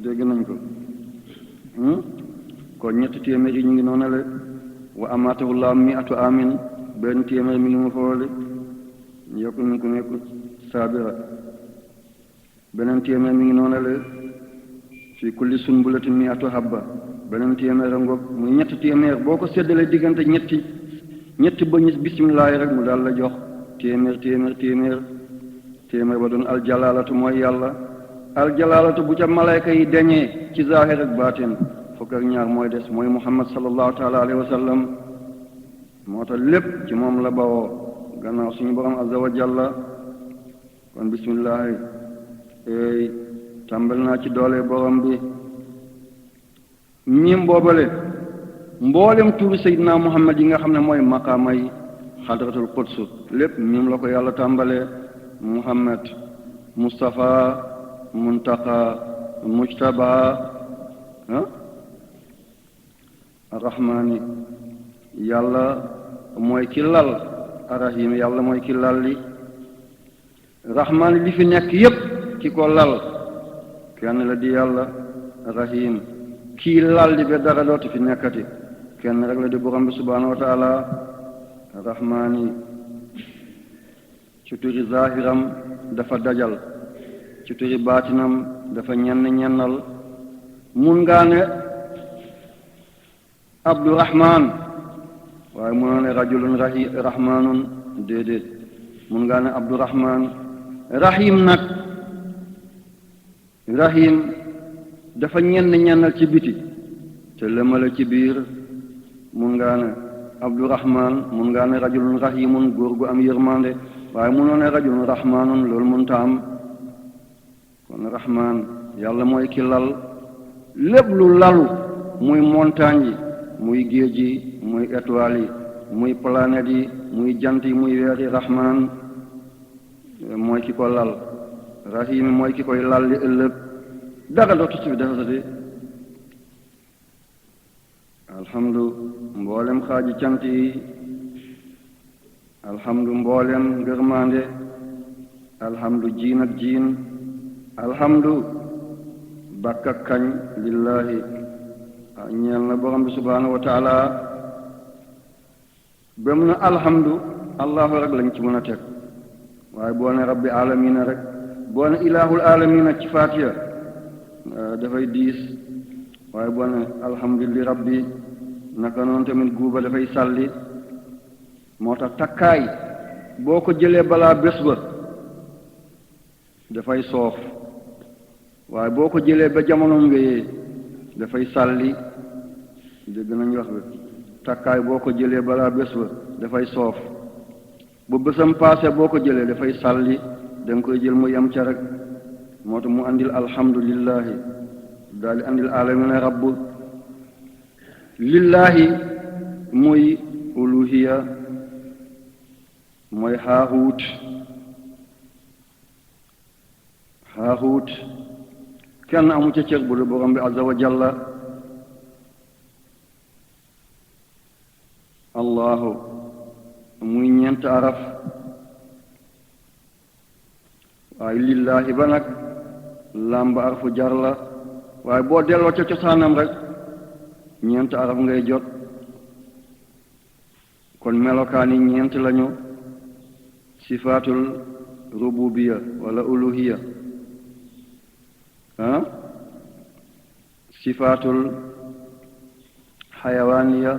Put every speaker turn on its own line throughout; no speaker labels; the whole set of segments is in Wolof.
dégg nañ ko kon ñetti téeméer yi ñu ngi noonu la wa amaatahu llaahu mi'atu amin benn téeméer mi ngi mu foole yokk nañ ko nekk saabira beneen téeméer mi ngi noonu la fi kulli sunbulatin mi'atu habba beneen téeméer a ngoog muy ñetti téeméer boo ko séddalee diggante ñetti bëñ bismillaahi rek mu daal la jox téeméer ba doon aljalaalatu mooy yàlla aljalaalatu bu ca malayka yi deñee ci zaahir ak baatin fukk ak ñaar mooy des mooy muhammad sallallahu taala alayhi wa sallam moo tax lépp ci moom la bawoo gannaaw suñu borom azza wa jalla kon bismillaahi tàmbal naa ci doole borom bi miim boobale mboolem tuuri Seydina Muhammad yi nga xam ne mooy maqaama yi xadratul quds lépp miim la ko yàlla tàmbalee Muhammad Mustafa Muntaqa Mujtaba arrahmaani yàlla mooy ki lal arrahim yàlla mooy ki lal li rahmaani li fi nekk yépp ki ko lal kenn la di yàlla rahim kii lal li ba dara dootu fi nekkati kenn rek la di borom bi subhaanahu wa taala rahmaani ci turi zahiram dafa dajal ci turi baatinam dafa ñennal mun ngaa ne abdurahman waaye munoo ne rajulun rahmanun déedéet mun ngaa ne abdurahman rahim nag rahim dafa ñennal ci biti te lëmale ci biir mun ngaa ne abdurahman mun ngaa ne rajulun rahimun góor gu am yërmande waaye munoo ne rajulun rahmanun loolu munta am kon rahman yàlla mooy ki lal lépp lu lalu muy montagne yi muy géej yi muy étoiles yi muy planètes yi muy jant yi muy weer yi rahman mooy ki ko lal rahim mooy ki koy lal li ëllëg dara dootu ci defati alhamdu mboolem xaaji cant yi alhamdu mboolem ngërmande alhamdu jiin ak jiin alhamdu bakk ak kañ lillahi ñeel na borom bi subhaanahu wa taala ba mu ne alhamdu allahu rek lañ ci mën a teg waaye boo ne rabbi alamina rek boo ne ilaahul alamina ci faatiya dafay diis waaye boo ne alhamdulillah rabbi naka noonu tamit guuba dafay sàlli moo tax takkaay boo ko jëlee balaa bés ba dafay soof waaye boo ko jëlee ba jamono wéyee dafay sàlli dégg nañ wax bi takkaay boo ko jëlee balaa bés ba dafay soof bu bésam paase boo ko jëlee dafay sàlli da nga koy jël mu yem ca rek moo tax mu andil alhamdulillahi daal di andil alamina rabb lillahi muy uluhiya mooy xaaxuut kenn amu ca cër bu dul borom bi azza wa jalla allahu muy ñeent araf waaye lillahi ba nag làmb arfu jar la waaye boo delloo ca cosaanam rek ñeent araf ngay jot kon melokaan yi ñeent lañu sifaatul rububiya wala uluhiya sifaatul xayawaaniya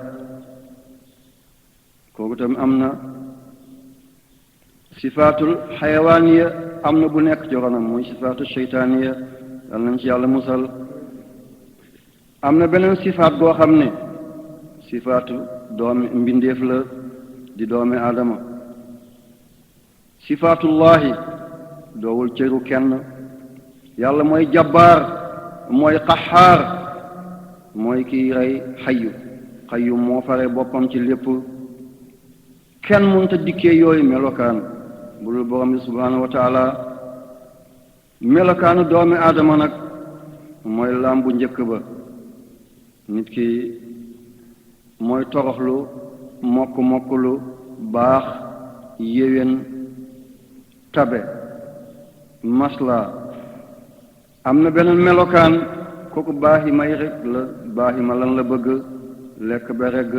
kooku tam am na sifaatul xayawaaniya am na bu nekk ci ronam muy sifaatul sheytaaniya yal nañ ci yàlla musal am na beneen sifaat boo xam ne sifaatu doomi mbindeef la di doomi aadama sifaatullahi doowul cëru kenn yàlla mooy jabbaar mooy qaxaar mooy kiy rey xayu moo fare boppam ci lépp kenn mënta dikkee yooyu melokaan bu dul borom bi subhaanahu wa taala melokaanu doomi aadama nag mooy làmbu njëkk ba nit ki mooy toroxlu mokklu baax yéwén tabe masla am na beneen melokaan kooku baaxi may rek la baaxi ma lan la bëgg lekk ba regg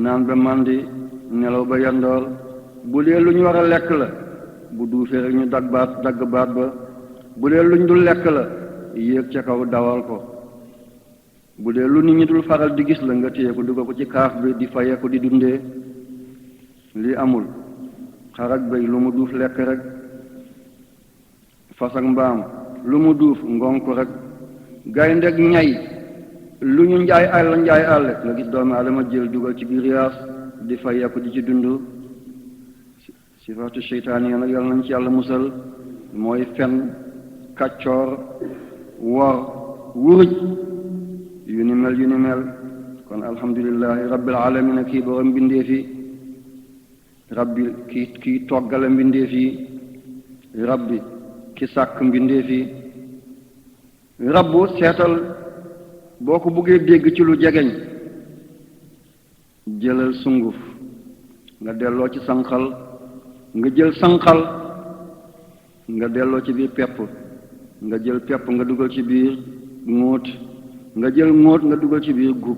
naan ba màndi nelaw ba yandoor bu dee lu ñu war a lekk la bu duufee rek ñu dagg baat ba bu dee lu ñu dul lekk la yéeg ca kaw dawal ko bu dee lu nit ñi dul faral di gis la nga téye ko dugal ko ci kaaf bi di fayee ko di dundee lii amul xar ak béy lu mu duuf lekk rek fas ak mbaam lu mu duuf ngonk rek gaynde ak ñay lu ñu njaay àll nga gis doomu aadama jël dugal ci biir yaas di fayee ko di ci dund sifaatu seytaan yi nag yàlla nañ ci yàlla musal mooy fen kàccoor wor wuruj yu ni mel kon alhamdulillahi rabbil alamin kii borom mbindeef yi rabbi kii toggale mbindeef yi rabbi ki sàkk mbindeef yi rabbu seetal boo ko buggee dégg ci lu jegeñ jëlal sunguf nga delloo ci sànqal nga jël sànqal nga delloo ci biir pepp nga jël pepp nga dugal ci biir ŋóot nga jël ŋóot nga dugal ci biir gub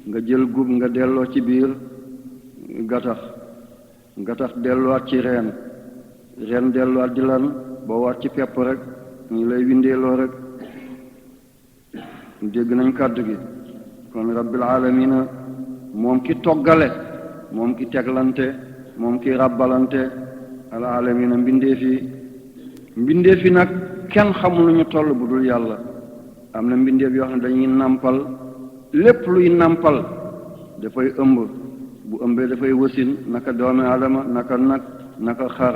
nga jël gub nga delloo ci biir gattax delluwaat ci reen delluwaat di lan boo waat ci pepp rek ñu lay windeeloo rek dégg nañ kàddu gi kon rabbil alamina moom ki toggale moom ki teglante moom ki ràbbalante al alamina mbindeef yi nag kenn xamul lu ñu toll bu dul yàlla am na mbindeef yoo xam ne dañuy nàmpal lépp luy nàmpal dafay ëmb bu ëmbee dafay wasin naka doomi aadama naka nag naka xar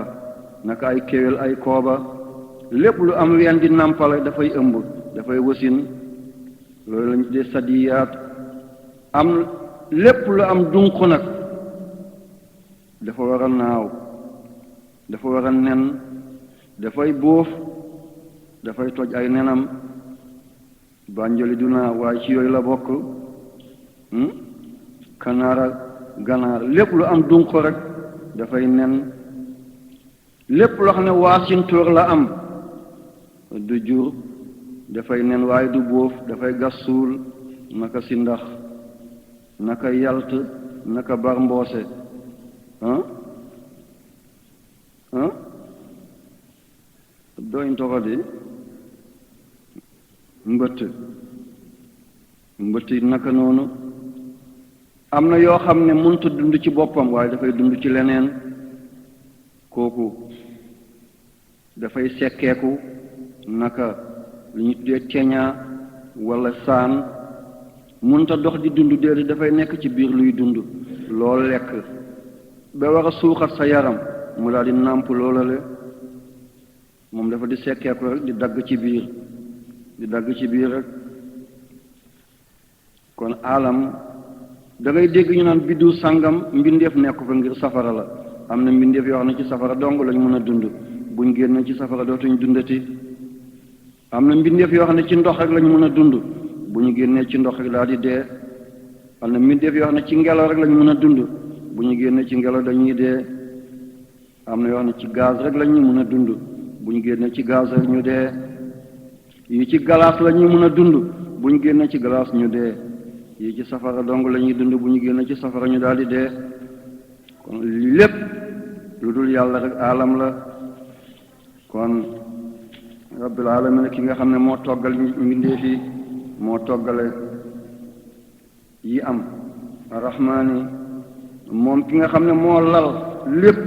naka ay kéwél ay kooba lépp lu am ween di nàmpal dafay ëmb dafay wasin loolu lañ tuddee sadiyaat am lépp lu am dunq nag dafa war a naaw dafa war a nen dafay bóof dafay toj ay nenam bànjoli du naaw waaye ci yooyu la bokk kanaara ganaar lépp lu am dunq rek dafay nen lépp loo xam ne waasintóor la am du jur dafay nen waaye du bóof dafay gas suul naka sindax naka yalt naka bar mboose doñ toxadi mbëtt yi naka noonu am na yoo xam ne mënut a dund ci boppam waaye dafay dund ci leneen kooku dafay sekkeeku naka li ñu tuddee ceeñaa wala saan mënut a dox di dund déedéet dafay nekk ci biir luy dund lool lekk ba war a suuxat sa yaram mu daal di nàmp loolale moom dafa di sekkeeku rek di dagg ci biir rek kon alam da ngay dégg ñu naan biddu sàngam mbindeef nekk fa ngir safara la am na mbindeef yoo xam ne ci safara dong lañ mën a dund buñ génn ci safara dootuñ dundati am na mbindeef yoo xam ne ci ndox rek lañ mën a dund bu ñu génnee ci ndox rek daal di dee am na mbindeef yoo xam ne ci ngelaw rek lañ mën a dund bu ñu génnee ci ngelaw dañuy dee am na yoo xam ne ci gaz rek la ñuy mën a dund bu ñu génnee ci gaz rek ñu dee yi ci galaas la ñuy mën a dund bu ñu génnee ci galaas ñu dee yi ci safara dong la ñuy dund bu ñu génnee ci safara ñu daal di dee kon lépp lu dul yàlla rek alam la kon rabbil alamin ki nga xam ne moo toggal mbindeef yi moo toggale yi am arrahmaani moom ki nga xam ne moo lal lépp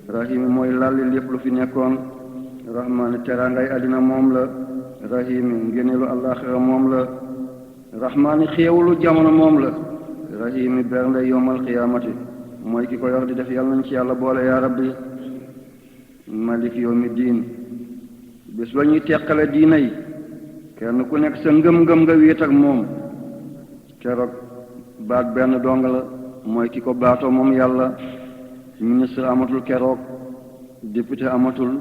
rahimi mooy lalli lépp lu fi nekkoon rahmaani teraangay àddina moom la rahimi ngéneelu àllaaxira moom la rahmaani xéewalu jamono moom la rahimi bernde yowmal qiyaamati mooy ki ko yor di def yàlla nañ ci yàlla boole yaa rabbi malik yawmi diin bés ba ñuy teqale diina yi kenn ku nekk sa ngëm-ngëm nga wéet ak moom keroog baat benn dong la mooy ki ko baatoo moom yàlla ministre amatul keroog député amatul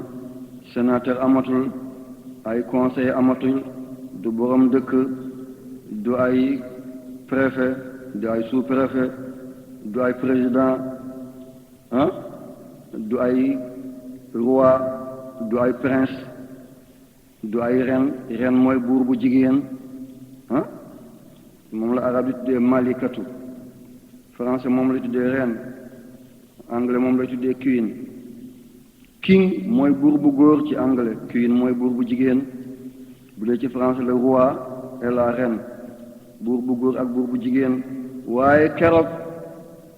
sénateur amatul ay conseiller amatul du borom dëkk du ay préfet du ay sous-préfet du ay président du ay roi du ay prince du ay ren mooy buur bu jigéen ah moom la arab yi tuddee malikatu français moom la tuddee reine anglais moom la tuddee queen king mooy buur bu góor ci anglais queen mooy buur bu jigéen bu dee ci français le roi et la reine buur bu góor ak buur bu jigéen waaye keroog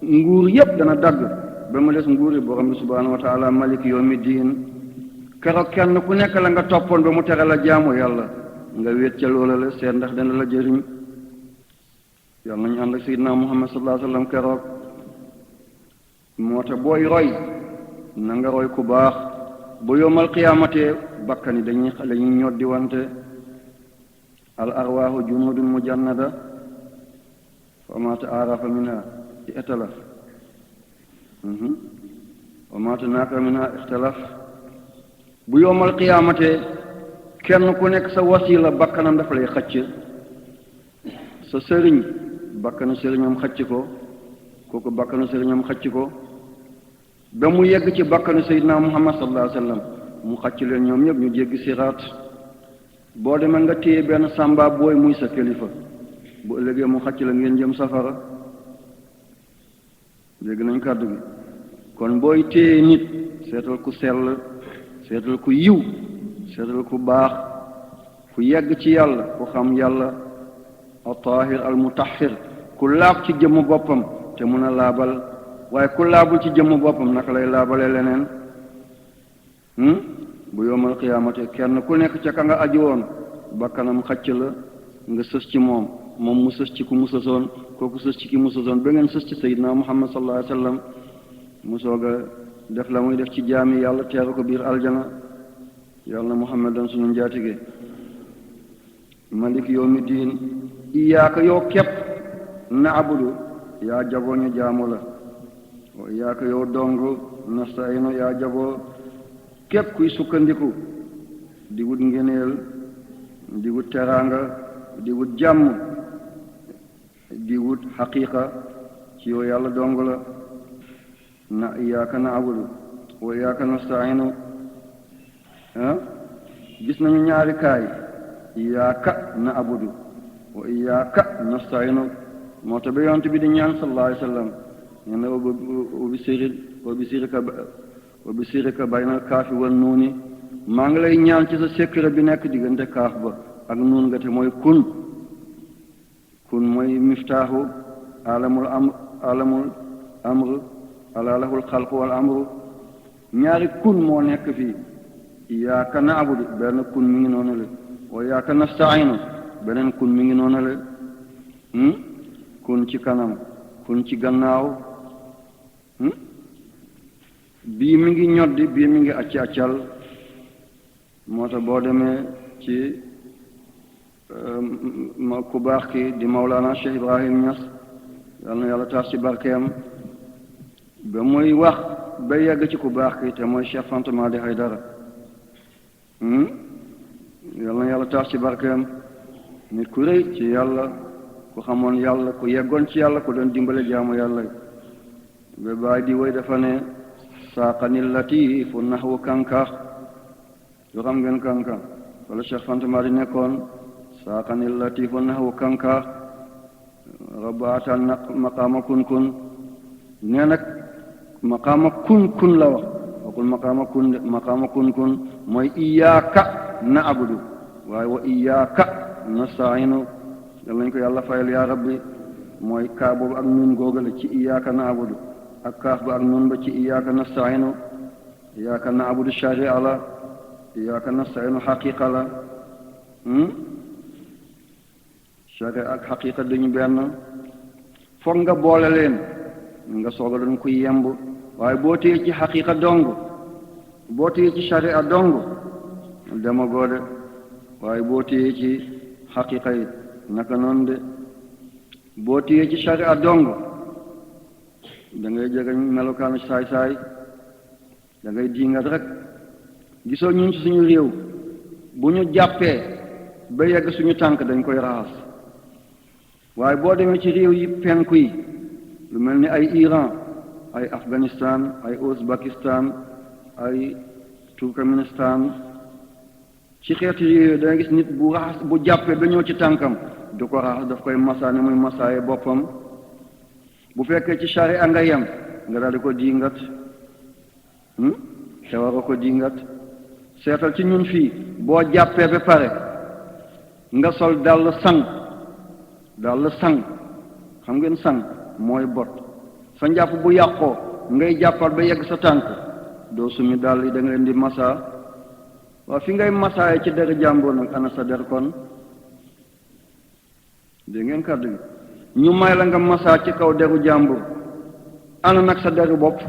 nguur yépp dana dagg ba mu des nguur yi borom bi subhaanahu wa taala malik yawmi diin keroog kenn ku nekk la nga toppoon ba mu tere la jaamu yàlla nga wéet ca loola la seet ndax dana la jëriñ yàlla nañu ànd ak sayyidina muhammad sallallahu alayhi wa sallam keroog moo tax booy roy na nga roy ku baax bu yowmal qiyaamatee bakkan yi dañuy ñoddi wante al arwaahu junudun mujannada fa ma taarafa minha i'talaf wa ma tanaka minha ixtalaf bu yowmal qiyaamatee kenn ku nekk sa wasila bakkanam dafa lay xëcc sa sëriñ bakkanu sëriñam xëcc ko kooku bakkanu sëriñam xëcc ko ba mu yegg ci bakkanu sayyidina muhammad sallallahu alayhi wa sallam mu xëcc leen ñoom ñëpp ñu jéggi siraat boo demee nga téye benn sàmba booy muy sa kilifa bu ëllëgee mu xëcc la ngeen jëm safara dégg nañ kàddu gi kon booy téye nit seetal ku sell seetal ku yiw seetal ku baax ku yegg ci yàlla ku xam yàlla at-tahir al-mutahhir ku laab ci jëmm boppam te mun a laabal waaye ku laabul ci jëmm boppam naka lay laabalee leneen bu yowmal qiyaamate kenn ku nekk ca ka nga aju woon bakkanam xacc la nga sës ci moom mu sës ci ku mu sësoon kooku sës ci ki mu sësoon ba ngeen sës ci sayyidina muhammad sallallahu alayhi wa sallam mu soog a def la muy def ci jaami yàlla teeru ko biir aljana yàlla na muhammad dan sunu njaatige malik yawmi diin iyaaka yow képp na'budu yaa jagoo ñu jaamu la wa iyaaka yow dong nasta'inu yaa jagoo képp kuy sukkandiku di wut ngeneel di wut teraanga di wut jàmm di wut xaqiiqa ci yow yàlla dong la na iyaaka na'budu wa iyaaka nasta'inu gis nañu ñaari kaay iyaaka na'budu wa iyaaka nasta'inu moo tax ba yonent bi di ñaan sallallahu alayhi wa sallam nee na wa bi sirika baynal kaafi wan nuuni maa ngi lay ñaan ci sa secret bi nekk diggante kaaf ba ak nuun nga te mooy kun mooy miftaaxu alamul amr ala lahul xalqu wal amru ñaari kun moo nekk fii iyaaka na'budu benn kun mi ngi noonu le wa iyaaka nasta'inu beneen kun mi ngi noonu le kun ci kanam kun ci gannaaw bii mi ngi ñoddi bii mi ngi accal moo tax boo demee ci ku baax ki di Mawlana Cheikh Ibrahim Niass yal na yàlla taas ci barkeem ba muy wax ba yegg ci ku baax ki te mooy Cheikh Fanta Madi Haydara yal na yàlla taas ci barkeem nit ku rëy ci yàlla ku xamoon yàlla ku yeggoon ci yàlla ku doon dimbale jaamu yàlla ba bàyyi di woy dafa ne saaqani latifu nahwu kanka yoo xam ngeen kanka wala Cheikh Fanta Madi nekkoon saaqani latifu nahwu kanka rabaatan maqaama kun nee nag maqaama kun la wax waxul maqaama kun mooy iyaaka na'budu waaye wa iyaaka nasta'inu yal nañ ko yàlla fayal yaa rabbi mooy kaa boobu ak nun googale ci iyaaka na'budu ak kaaf ba ak nun ba ci iyaaka nasta'inu iyaaka na'budu shari'a la iyaaka nasta'inu xaqiqa la shari'a ak xaqiqa duñu benn foog nga boole leen nga soog a doon ku yemb waaye boo téye ci xaqiqa dong boo téye ci shari'a dong dema goode waaye boo téye ci xaqiqa yi naka noonu de boo téye ci shari'a dong da ngay jegeñ melokaanu saay-saay da ngay diingat rek gisoo ñun ci suñu réew bu ñu jàppee ba yegg suñu tànk dañ koy raxas waaye boo demee ci réew yi penku yi lu mel ni ay Iran ay Afghanistan ay Ouzbékistan ay Turkménistan ci xeetu yooyu da nga gis nit bu raxas bu jàppee ba ñëw ci tànkam du ko raxas daf koy masaa ni muy masaaye boppam bu fekkee ci sharia nga yem nga daal di ko diingat te waroo ko diingat seetal ci ñun fii boo jàppee ba pare nga sol dàll sang xam ngeen sang mooy bot sa njàpp bu yàqoo ngay jàppal ba yegg sa tànk doo sumi dàll yi da nga leen di masaa waaw fi ngay masaaye ci der jàmbur nag ana sa der kon dégg ngeen kàddu gi ñu may la nga masaa ci kaw deru jàmbur ana nag sa deru bopp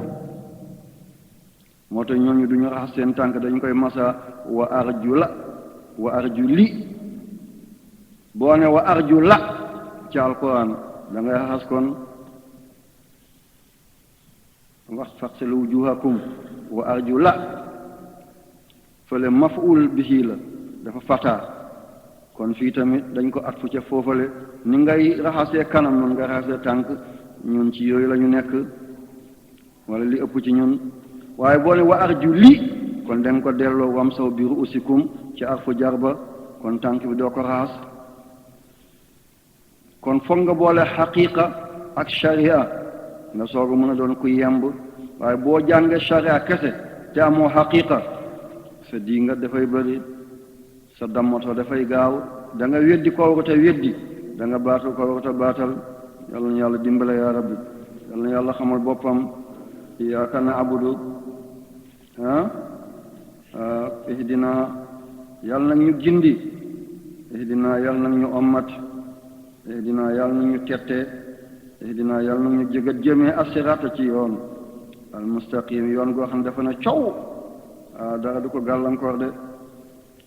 moo tax ñooñu duñu raxas seen tànk dañ koy masaa wa arjuli boo ne wa arjula ci alquran da ngay raxas kon wax faxsilu wujuhakum wa arjula fële maf'ul bihi la dafa fataa kon fii tamit dañ ko at fu ca foofale ni ngay raxasee kanam noonu nga raxasee tànk ñun ci yooyu la ñu nekk wala li ëpp ci ñun waaye boo ne wa arjuli kon da nga ko delloo wamsaw bi ru'usikum ci arfu jar ba kon tànk bi doo ko raxas kon foog nga boole xaqiqa ak sharia nga soog a mën a doon ku yemb waaye boo jàngee sharia kese te amoo xaqiqa sa diingat dafay bëri sa dammoto dafay gaaw da nga weddi ko warut a weddi da nga baatal ko warut a baatal yàlla na yàlla dimbale yaa rabbi yàlla na yàlla xamal boppam iyyaka na'budu ihdina yàlla nag ñu gindi ihdina yàlla nag ñu ommat ihdina yàlla nag ñu tette ihdina yàlla nag ñu jëgat jëmee asirata ci yoon al mustaqim yoon goo xam ne dafa na coow dara du ko gàllankoor de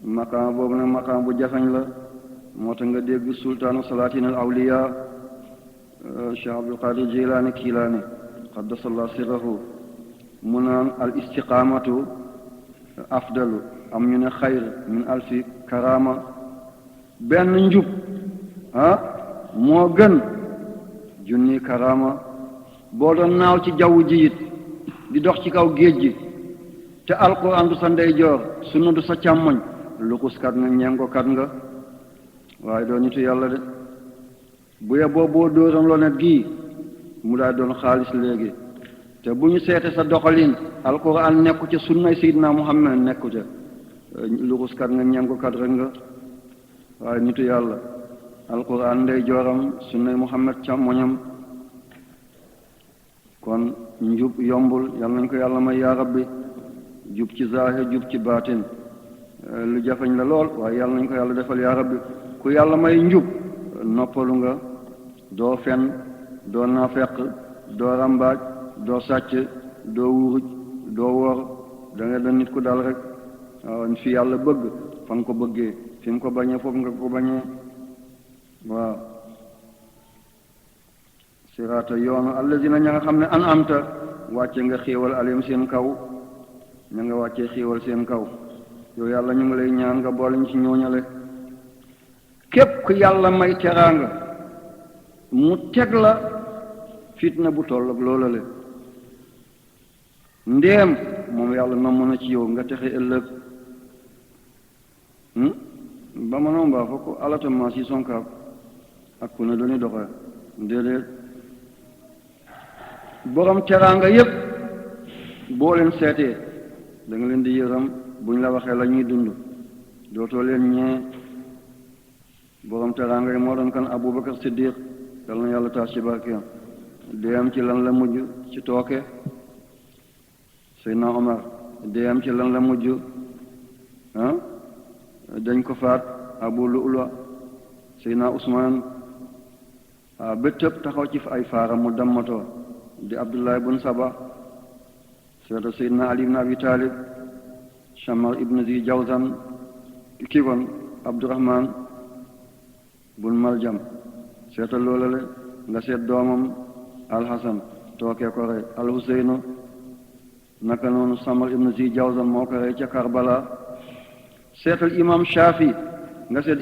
maqaam boobu nag maqaam bu jafeñ la moo tax nga dégg sultaanu salaatin al awliya cheikh abdul qadir jilaani kiilaani qaddasallahu sirrahu mu naan al istiqaamatu afdalu am ñu ne xayr min alfi karama benn njub moo gën junni karama boo doon naaw ci jaww ji it di dox ci kaw géej gi te alquran du sa ndeyjoor sunna du sa càmmoñ luxuskat nga ñengokat nga waaye doo nitu yàlla de bu ye boo dóoram loo net gii mu daay doon xaalis léegi te bu ñu seete sa doxalin alquran nekku ca sunnay seydina muhammad nekku ca luxuskat nga ñengokat rek nga waaye nitu yàlla alquran ndeyjooram sunnay muhammad càmmoñam kon njub yombul yàlla nañ ko yàlla may yaa rabbi jub ci zaahir jub ci baatin lu jafeñ la lool waaye yàlla nañ ko yàlla defal yaa rabbi ku yàlla may njub noppalu nga doo fen doo naafeq doo rambaaj doo sàcc doo wuruj doo wor da nga doon nit ku dal rek waaw fi yàlla bëgg fa nga ko bëggee fi mu ko bañee foofu nga ko bañee waaw siraata yoonu allazina ña nga xam ne an amta wàcce nga xéewal alim seen kaw ña nga wàccee xéewal seen kaw yow yàlla ñu ngi lay ñaan nga boole ñu ci ñooñale képp ku yàlla may teraanga mu teg la fitna bu toll ak loola le ndéem moom yàlla namm na ci yow nga texe ëllëg ba ma noon baa fokk alatama si sonkaab ak ku ne dooni doxee déedéet borom teraanga yépp boo leen seetee da nga leen di yëram buñ la waxee la ñuy dund dootoo leen ñee borom teraanga yi moo doon kan Abubakar Siddiq yal na yàlla taas ci barkeem deyam ci lan la mujj ci tooke Seydina Omar deyam ci lan la mujj dañ ko faat Abu Lu'lu Seydina Usmaan ba tëb taxaw ci ay faaram mu dammatoo di Abdullah ibn Saba seeta Seydina Ali ibn Abi Talib Shammar ibn Zi Jawzan kii kon Abdurahman bun Maljam seeta loola le nga seet doomam Al-Hasan tookee ko rey Al-Huseynu naka noonu Shammar ibn Zi Jawzan moo ko rey ca Karbala seetal imam Shafi nga seet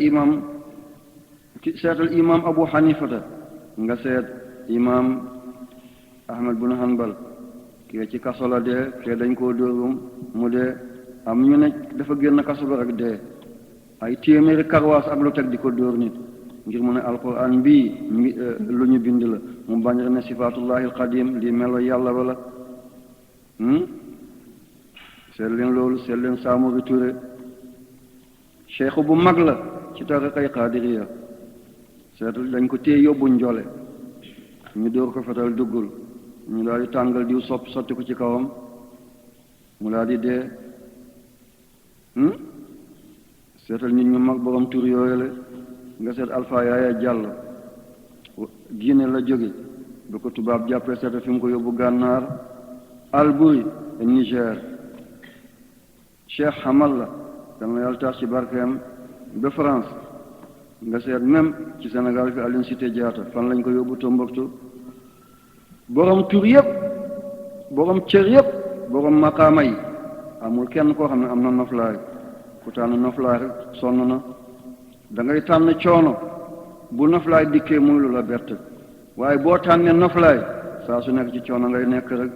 seetal imam Abu Hanifata nga seet imam Ahmad bun Hanbal kii ci kaso la dee kii dañ koo dóorum mu dee am ñu ne dafa génn kaso ba rek dee ay téeméeri karwaas ak lu teg di ko dóor nit ngir mu ne alquran bii lu ñu bind la mu bañ ne sifaatullahi alqadim lii melo yàlla wala seet leen loolu seet leen Samori Touré cheikh bu mag la ci tariqay qaadiriya seetal dañ ko téye yóbbu njole ñu dóor ko fetal duggul ñu daal di tàngal diw sotti ko ci kawam mu daal di dee seetal nit ñu mag borom tur yooyu la nga seet Alpha Yaya Diallo Guinée la jóge ba ko tubaab jàppee seetal fi mu ko yóbbu gànnaar Albouri Niger Cheikh Hamal la dana yàlla tax ci barkeem ba France nga seet même ci Sénégal fi Aline Sitoé Diatta fan lañ ko yóbbu Tombouctou borom tur yëpp borom cër yëpp borom maqaama yi amul kenn koo xam ne am na noflaay ku tànn noflaay rek sonn na da ngay tànn coono bu noflaay dikkee muy lu la bett waaye boo tànnee noflaay saa su nekk ci coono ngay nekk rek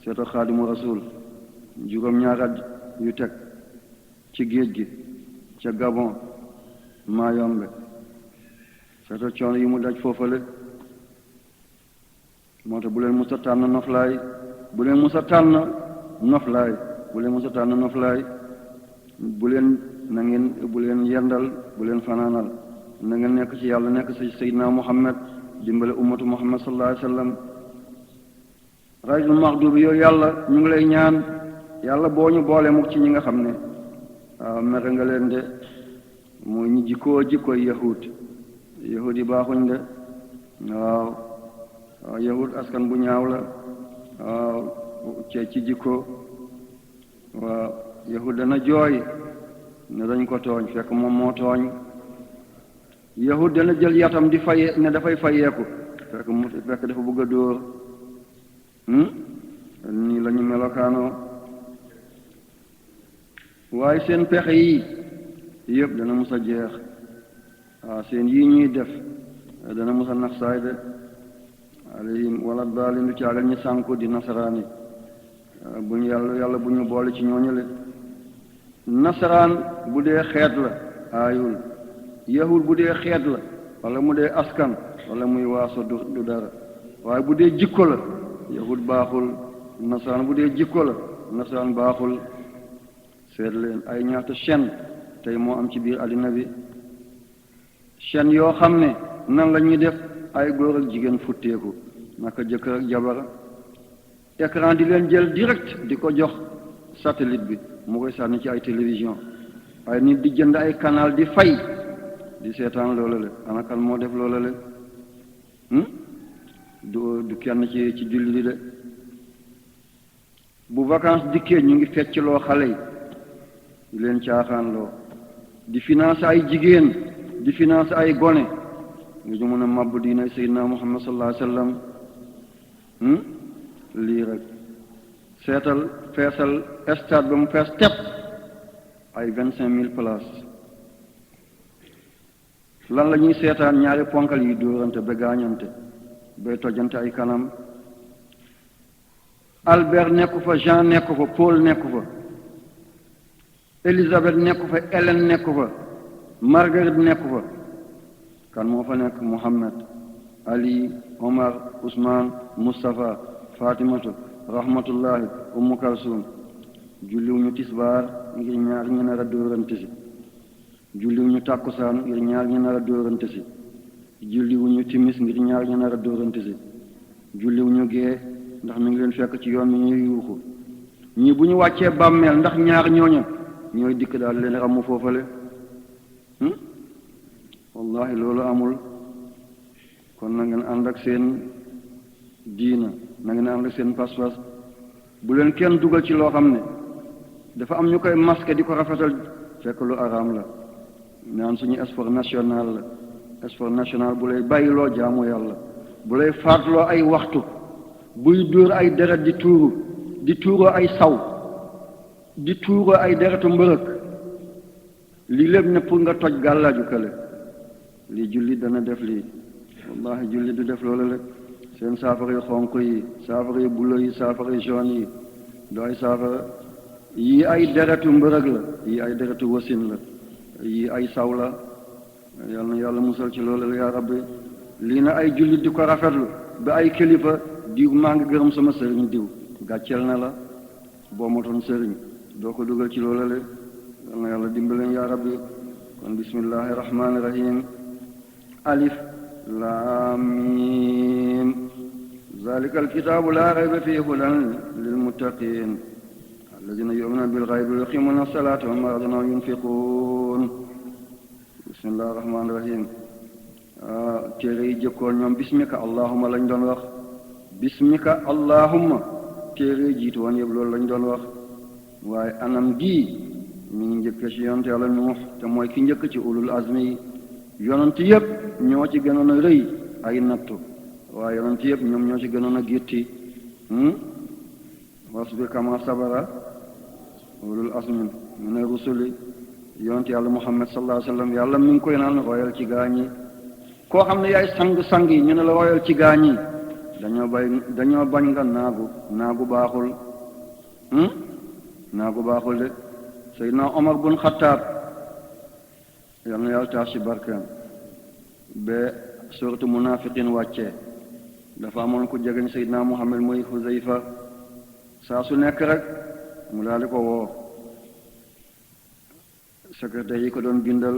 seeta Xaadimu Rasuul juróom-ñaari at yu teg ci géej gi ca Gabon Mayombe seeta coono yi mu daj foofale moo tax bu leen musa tànn noflaay bu leen musa tànn noflaay bu leen musa tànn noflaay bu leen yendal bu leen fanaanal na ngeen nekk ci yàlla nekk ci Seydina Muhammad dimbale ummatu Muhammad sallallahu alayhi wa sallam rajul maxdubi yooyu yàlla ñu ngi lay ñaan yàlla boo ñu boole mukk ci ñi nga xam ne waaw mere nga leen de mooy ñi jikkooy yahud yi baaxuñ de waaw yahud askan bu ñaaw la waaw ci jikko waaw yahud dana jooy ne dañ ko tooñ fekk moom moo tooñ yahud dana jël yatam di faye ne dafay fayeeku fekk dafa bëgg a dóor nii la ñu melokaanoo waaye seen pexe yi yëpp dana mus a jeex waaw seen yii ñuy def dana mus a nax saay de alayhim wala daali lu caagal ñi sànku di nasaraani bu ñu yàlla bu ñu boole ci ñooñule nasaraan bu dee xeet la aayul yahud bu dee xeet la wala mu dee askan wala muy waaso du dara waaye bu dee jikko la yahud baaxul nasaraan bu dee jikko la nasaraan baaxul seet leen ay ñaata chaîne tey moo am ci biir àddina bi chaîne yoo xam ne nan la ñuy def ay góor ak jigéen futteeku naka jëkkër ak jabar écran di leen jël direct di ko jox satellite bi mu koy sànni ci ay télévision ay nit di jënd ay canal di fay di seetaan loola le ana kan moo def loola le du kenn ci julli di de bu vacances dikkee ñu ngi feccloo xale yi di leen caaxaanloo di finance ay jigéen di finance ay gone ngi ñu mën a màbb diina Seydina Muhammad sallallahu alayhi wa sallam lii rek seetal feesal stade ba mu fees tepp ay 25,000 places lan la ñuy seetaan ñaari ponkal yi dóorante ba gaañante bay tojante ay kanam Albert nekku fa Jean nekku fa Paul nekku fa Élisabeth nekku fa Hélène nekku fa Marguerite nekku fa kan moo fa nekk Muhammad Ali Omar Ousmane Moustapha Fatimatu rahmatullahi Ummu Kalsum julliwuñu tisbaar ngir ñaar ñi nar a dóorante si julliwuñu tàkkusaan ngir ñaar ñi nar a dóorante si julliwuñu timis ngir ñaar ñi nar a dóorante si julliwuñu gee ndax mi ngi leen fekk ci yoon mi ñuy yuuxu ñii bu ñu wàccee bàmmeel ndax ñaar ñooña ñooy dikk daal leen ramu foofale wallahi loolu amul kon na ngeen ànd ak seen diina na ngeen ànd ak seen pas-pas bu leen kenn dugal ci loo xam ne dafa am ñu koy masque di ko rafetal fekk lu araam la naan suñu sport national la sport national bu lay bàyyiloo jaamu yàlla bu lay faatloo ay waxtu buy dóor ay deret di tuuroo ay saw di tuuroo ay deretu mbërëk lii lépp ne pour nga toj gàllaaju kële lii julli dana def lii wallahi julli du def loolu la seen saafara yu xonq yi saafara yu bulo yi saafara yu jaune yi du ay saafara yii ay deretu mbërëg la yii ay deretu wasin la yi ay saw la yal na yàlla musal ci loolu yaa rabbi lii na ay jullit di ko rafetlu ba ay kilifa diw maa ngi gërëm sama sëriñ diw gàcceel na la boo motoon sëriñ doo ko dugal ci loolu le yal na yàlla dimbaleen yaa rabbi kon bismillahi rahmaani rahim alif laam miim zalika alkitaabu laa rayba fiihi hudan lilmuttaqiin alladina yu'minuuna bilghaybi wa yuqiimuuna as-salaata wa mimmaa razaqnaahum yunfiquun bismillahi rahmaani rahim téere yi jëkkoon ñoom bismika allahumma lañ doon wax bismika allahumma téere yi jiitu woon yëpp loolu lañ doon wax waaye anam gii mi ngi njëkk ci yonent yàlla Nuux te mooy ki njëkk ci ulul azmi yi yonent yëpp ñoo ci gënoon a rëy ay nattu waaye yonent yëpp ñoom ñoo ci gënoon a gétti wasbir kama sabara ulul azmi min rusuli yonent yàlla Muhammad sallallahu alayhi wa sallam yàlla mi ngi koy naan royal ci gaañi koo xam ne yaay sang yi ñu ne la royal ci gaañi dañoo bañ nga naagu baaxul naagu baaxul de Seydina Omar bun Xattaab yal na yàlla taas ci barkeem ba suratu munafiqin wàccee dafa amoon ku jegeñ Seydina Muhammad mooy Huzayfa saa su nekk rek mu daal di ko woo secrétaire yi ko doon bindal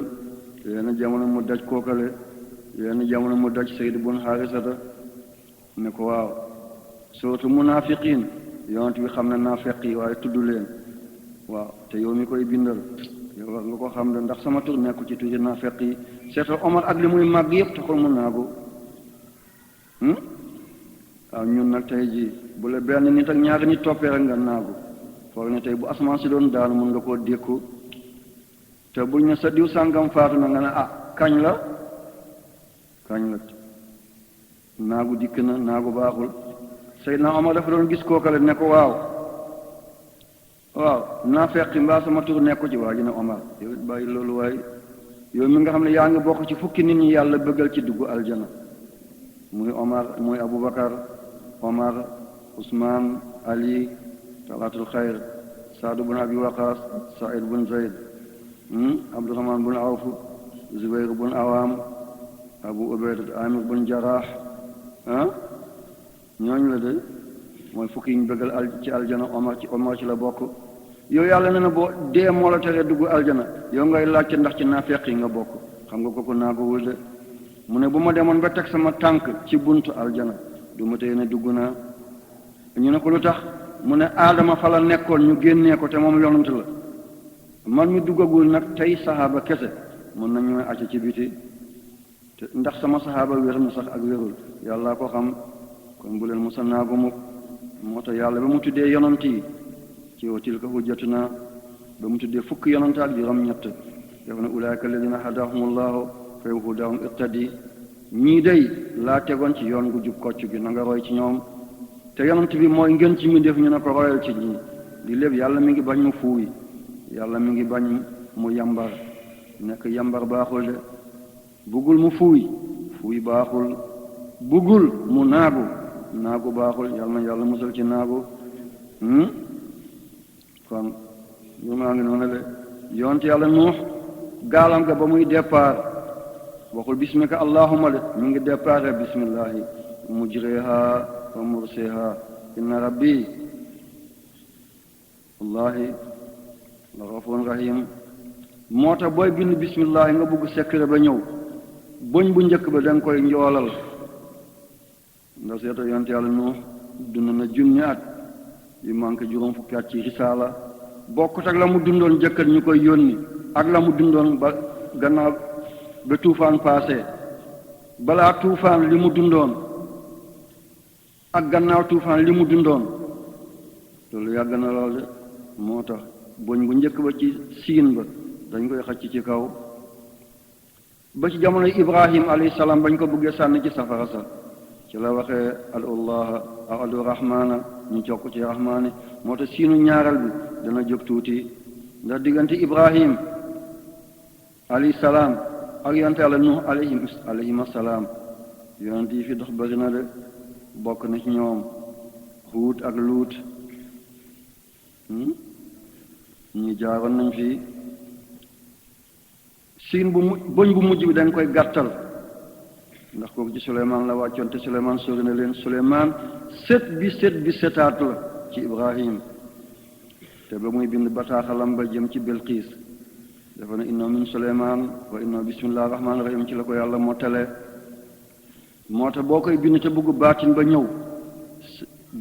yenn jamono mu daj kookale yenn jamono mu daj Sayd bun Haarisata ne ko waaw suratu munafiqin yonent bi xam ne naafeq yi waaye tudd leen waaw te yow mi koy bindal yow war nga ko xam ne ndax sama tur nekku ci tuuti naafeq yi seetal Omar ak li muy màgg yëpp taxul mu naagu waaw ñun nag tey ji bu la benn nit ak ñaari nit toppee rek nga naagu foog ne tey bu asamaan si doon daanu mun nga koo dékku te buñ ne sa diw sàngam faatu na nga ne kañ la naagu dikk na naagu baaxul Seydina Omar dafa doon gis kookale ne ko waaw naa fekki mbaa sama tur nekku ci waa ji ne Omar yow it bàyyi loolu waaye yow mi nga xam ne yaa ngi bokk ci fukki nit ñi yàlla bëggal ci dugg aljana muy Omar muy Aboubacar Omar Ousmane Ali Talatul Xayr Saadu bun Abi Waqaas Saïd bun Zayd Abdurahman bun Awf Zubayr bun Awaam Abu Ubayda Amir bun Jaraax ñooñu la de mooy fukki yi ñu bëggal ci aljana Omar ci la bokk yow yàlla ne na boo dee moo la teree dugg aljana yow ngay laajte ndax ci naafeq yi nga bokk xam nga kooku naa ko wul de mu ne bu ma demoon ba teg sama tànk ci buntu aljana du ma tey ne dugg naa ñu ne ko lu tax mu ne aadama fa la nekkoon ñu génnee ko te moom yonent la man mi duggagul nag tey saxaaba kese mën nañu may acca ci biti te ndax sama saxaaba wér na sax ak wérul yàlla ko xam kon bu leen musa naagu mukk moo tax yàlla ba mu tuddee yonent yi ci wa tilka hujjatuna ba mu tuddee fukki yonent ak juróom-ñett def na ulaayka alladina hadahumullahu fa hudahum iqtadi ñii day laa tegoon ci yoon gu jub kocc gi na nga roy ci ñoom te yonent bi mooy ngeen ci mi def ñu ne ko royal ci ñii di lépp yàlla mi ngi bañ mu fuuy yàlla mi ngi bañ mu yambar nekk yambar baaxul de buggul mu fuuy baaxul buggul mu naagu baaxul yàlla musal ci naagu kon ñu maa ngi noonu le yonent yàlla Nuux gaalam ga ba muy départ waxul bismika allahumma de mi ngi départ bismillahi mujriha wa mursiha inna rabbi wallahi la ghafurun rahim moo tax booy bind bismillahi nga bugg secret ba ñëw boñ bu njëkk ba da nga koy njoolal ndax seeta yonent yàlla Nuux dund na junni at yu manqué juróom fukki at ci risaala bokkut ak la mu dundoon jëkkat ñu koy yónni ak la mu dundoon ba gannaaw ba tuufaan passé balaa tuufaan li mu dundoon ak gannaaw tuufaan li mu dundoon loolu yàgg na lool de moo tax boñ bu njëkk ba ci siin ba dañ koy xacc ci kaw ba ci jamono Ibrahim alayhi salaam bañ ko bëggee sànni ci safara sa ci la waxee adullaha aw adu rahmaana ñu cokk ci rahmaani moo tax siinu ñaaral bi dana jóg tuuti ndax diggante Ibrahim alayhi salaam ak yonte Yàlla Nuux alayhim assalaam yonent yi fi dox bari na de bokk na ci ñoom Huud ak Luut ñi jaaroon nañ fi siin bu bëñ bu mujj bi dañ koy gàttal ndax kooku ci Suleymaan la wàccoon te Suleymaan sori na leen Suleymaan sët bi setaat la ci Ibrahim te ba muy bind bataaxalam ba jëm ci Bilqiis dafa ne inna min Suleymaan wa inna bismillahi rahmaani rahim ci la ko yàlla mottale moo tax boo koy bind te bëgg baatin ba ñëw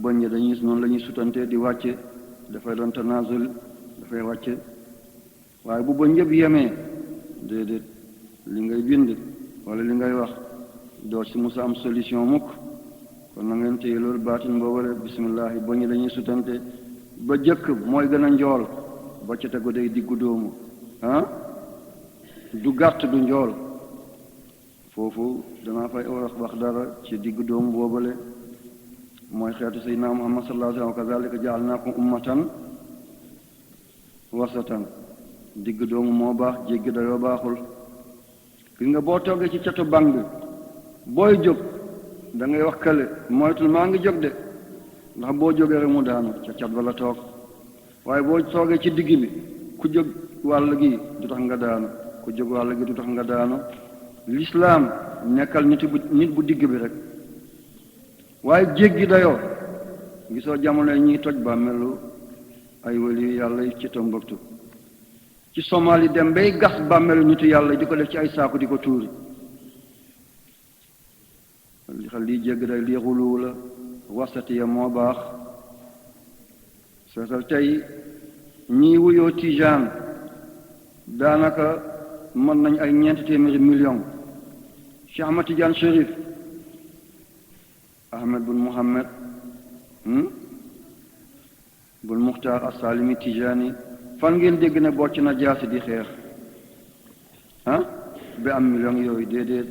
bëñ yi dañuy noonu la ñuy sutante di wàcce dafay doon tanazul dafay wàcce waaye bu bëñ yëpp yemee déedéet li ngay bind wala li ngay wax doo ci musa am solution mukk kon na ngeen téye loolu baatin boo wala bismillahi bëñ yi dañuy sutante ba jëkk mooy gën a njool ba ca tegu day diggu doomu du gàtt du njool foofu danaa fay wax dara ci diggu doomu boobale mooy xeetu sayyidina Muhammad sallallahu alayhi wa sallam wa kazalika ja'alnaakum ummatan wasatan digg doomu moo baax jéggi dayoo baaxul gis nga boo toggee ci catu bank bi booy jóg da ngay wax kële moytul maa ngi jóg de ndax boo jógee rek mu daanu ca cat ba la toog waaye boo toogee ci digg bi ku jóg wàll gi du tax nga daanu ku jóg wàll gi du tax nga daanu lislaam nekkal nit bu digg bi rek waaye jéggi dayoo gisoo jamono yi ñuy toj bàmmeelu ay wali yàlla yi ci Tombouctou ci Somalie dem bay gas bàmmeelu nitu yàlla di ko def ci ay saaku di ko tuuri lii jéggi day lii xuluwu la wasatiya moo baax seetal tey ñii wuyoo Tijaan daanaka mën nañ ay 400 millions Cheikh Ahmad Tidiane Chérif Ahmed bun Muhammad bun Muxtaar As-Salimi Tijaani fan ngeen dégg ne bocc na jaasi di xeex ba am millions yooyu déedéet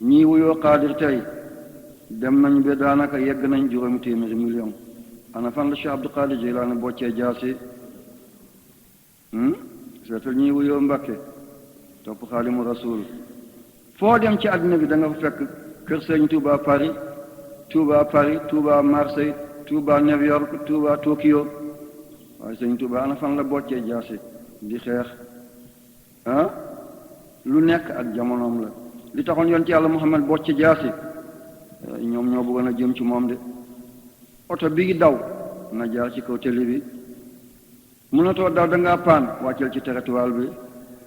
ñii wuyoo Qaadir tey dem nañ ba daanaka yegg nañ 200 millions ana fan la Cheikh Abdul Qaadir Jilaani boccee jaasi seetal ñii wuyoo Mbakke topp Xaadimu Rasuul foo dem ci àddina bi da nga fa fekk kër Sëñ Touba Paris Touba Marseille Touba New York Touba Tokyo waaye Sëñ Touba ana fan la boccee jaasi di xeex lu nekk ak jamonoom la li taxoon yoon ci yàlla Muhammad bocce jaasi ñoom ñoo bëggoon a jëm ci moom de oto bi daw na jaar ci kaw télé bi mënatoo daw da ngaa paan wàcceel ci territoire bi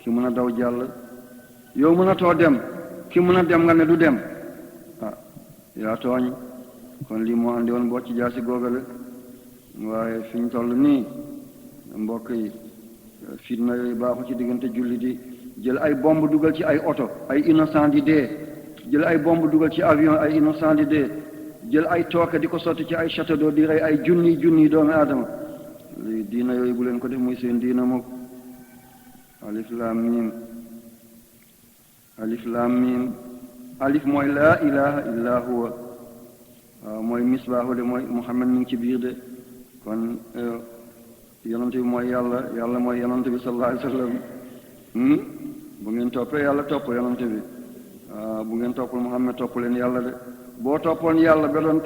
ki mën a daw jàll yow mënatoo dem ki mën a dem nga ne du dem yaa tooñ kon lii moo andi woon bocc jaasi googale waaye fi ñu toll nii mbokk yi fitna yooyu baaxu ci diggante julli di jël ay bomb dugal ci ay oto ay innocent di dee jël ay bomb dugal ci avion ay innocent di dee jël ay tooke di ko sotti ci ay château d'eau di rey ay junni doomu aadama lii diina yooyu bu leen ko def muy seen diina moom alif laam miim alif mooy laa ilaha illa huwa waaw mooy misbaahu de mooy Muhammad mi ngi ci biir de kon yonent bi mooy yàlla mooy yonent bi sallallahu alayhi wa sallam bu ngeen toppee yàlla topp yonent bi bu ngeen toppul Muhammad topp leen yàlla de boo toppoon yàlla ba doon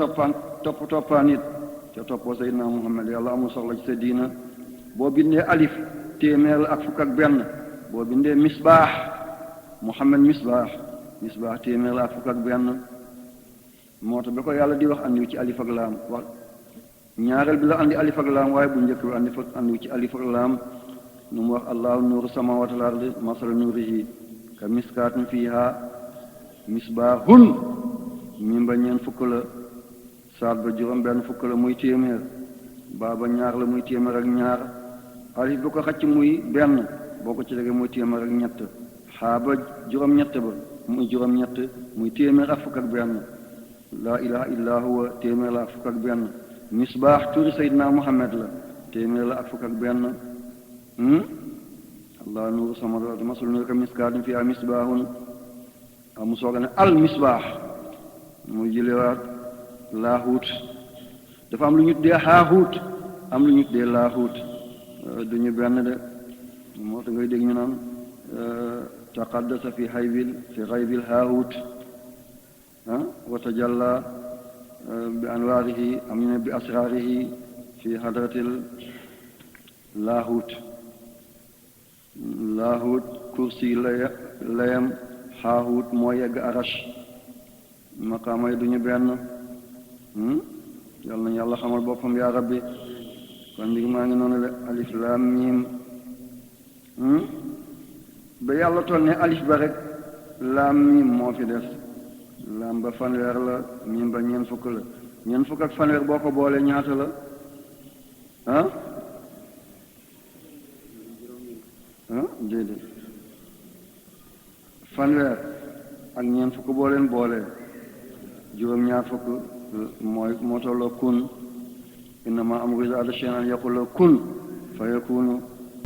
toppaan it te toppoo Seydina Muhammad yàlla amul soxla ci sa diina boo bindee alif téeméer ak fukk ak benn boo bindee misbaax Muhammad misbaax téeméer ak fukk ak benn moo tax ba ko yàlla di wax andiwu ci alif ak laam wax ñaareel bi la andi alif ak laam waaye bu njëkk bi andiwu ci alif ak laam nu mu wax allahu nuuru samawati wal ardi masalu nuurihi ka miskaatin fiiha misbaahun mim ba ñeen fukk la saat ba juróom benn fukk la muy téeméer baa ba ñaar la muy téeméer ak ñaar alif bu ko xacc muy benn boo ko ci legee muy téeméer ak ñett xaa ba juróom-ñett ba muy juróom-ñett muy téeméer ak fukk ak benn laa ilaha illa huwa téeméer la ak fukk ak benn misbaax turi Seydina Muhammad la téeméer la ak fukk ak benn allah nuuru samawati masul nuuru ka miskaatin fiihaa misbaahun mu soog a ne al misbaax muy jëlewaat laahuut dafa am lu ñu tuddee haahuut am lu ñu tuddee laahuut duñu benn de moo tax ngay dégg ñu naan taqaddasa fi xaybil haahuut wa tajalla bi anwaarihi am ñu ne bi asraarihi fi hadratil laahuut kursi layam xaahuut moo yegg arash maqaama yi duñu benn yàlla nañu yàlla xamal boppam yaa rabbi kon mbir maa ngi noonu le alif laam miim ba yàlla toll ne alif ba rek laam miim moo fi des laam ba fanweer la miim ba ñeent fukk la ñeent fukk ak fanweer boo ko boolee ñaata la déedéet fanweer ak ñeent fukk boo leen boolee juróom-ñaar fukk moo tolloo kun innama amruhu idaa araa shay'an an yaqula kun fa yakunu